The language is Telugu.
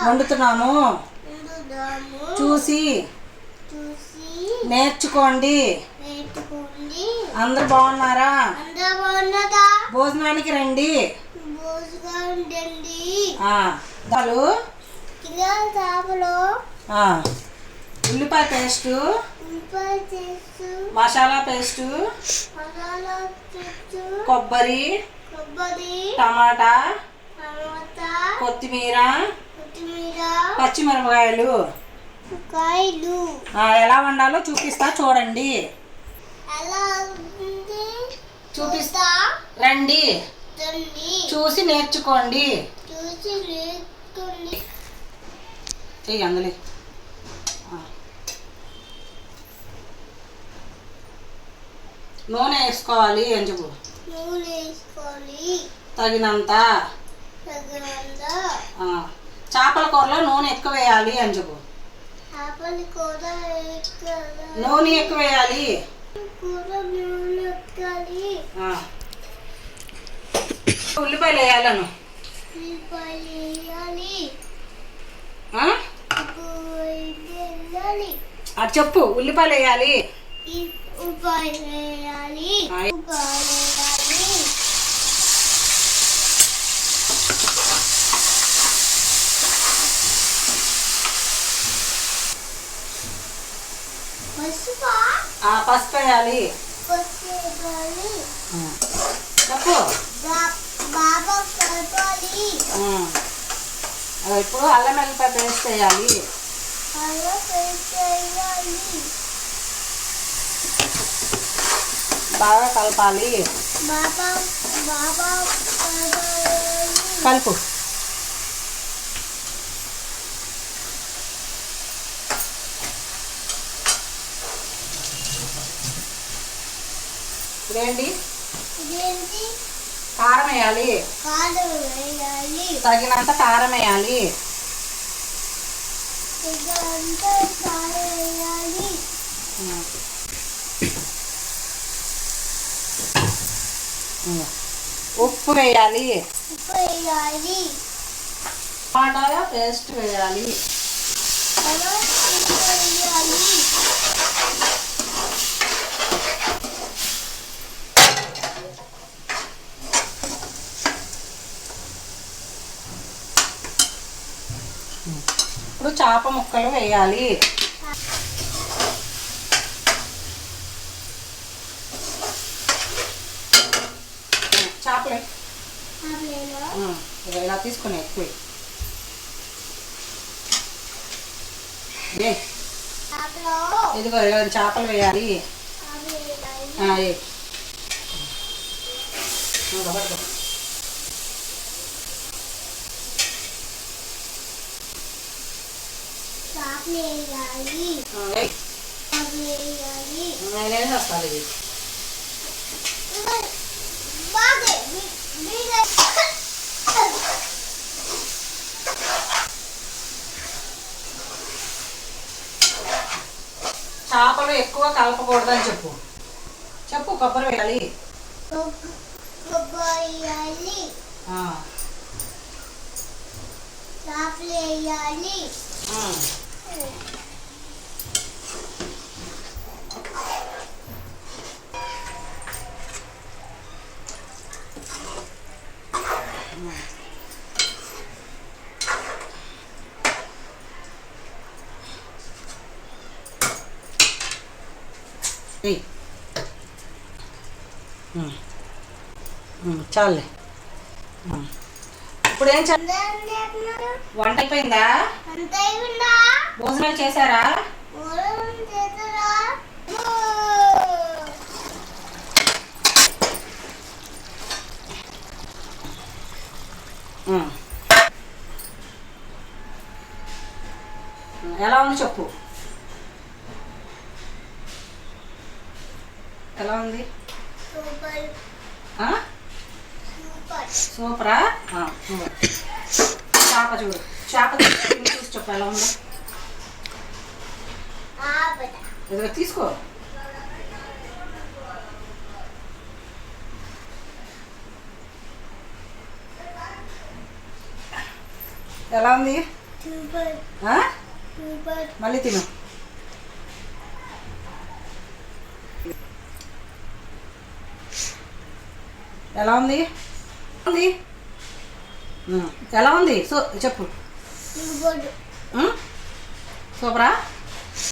వండుతున్నాము. చూసి నేర్చుకోండి. అందరూ బాగున్నారా? భోజనానికి రండి. ఉల్లిపాయ పేస్టు, మసాలా పేస్టు, కొబ్బరి, టమాటా, కొత్తిమీర, పచ్చిమిరపకాయలు ఎలా వండాలో చూపిస్తా చూడండి. చూపిస్తా రండి. చూసి నేర్చుకోండి. అందులో నూనె వేసుకోవాలి అని చెప్పు. తగినంత. చేపల కూరలో నూనె ఎక్కువ వేయాలి అని చెప్పు. నూనె ఎక్కువ వేయాలి. ఉల్లిపాయలు వేయాలను. అది చెప్పు. ఉల్లిపాయలు వేయాలి. పసుపు వేయాలి. చెప్పు. ఇప్పుడు అల్లం వెల్లిపాయ పేస్ట్ వేయాలి. బాగా కలపాలి. కలుపు. ఇదేంటి? కారం వేయాలి. తగినంత కారం వేయాలి. ఉప్పు వేయాలి. టమాటా పేస్ట్ వేయాలి. ఇప్పుడు చేప ముక్కలు వేయాలి. చేపలే ఇలా తీసుకుని ఎక్కువ ఇదిగో ఇలా చేపలు వేయాలి. వస్తుంది. చేపలు ఎక్కువ కలపకూడదని చెప్పు. చెప్పు. కొబ్బరి వేయాలి. చాలే. ఇప్పుడు ఏం వంట అయిపోయిందా? భోజనాలు చేశారా? ఎలా ఉంది చెప్పు. ఎలా ఉంది? సూపరా? చేప చూడు. చేప చూసి చెప్పు ఎలా ఉందో. ఇదిగో తీసుకో. ఎలా ఉంది? మళ్ళీ తిను. ఎలా ఉంది? ఎలా ఉంది? చెప్పు. సూపరా?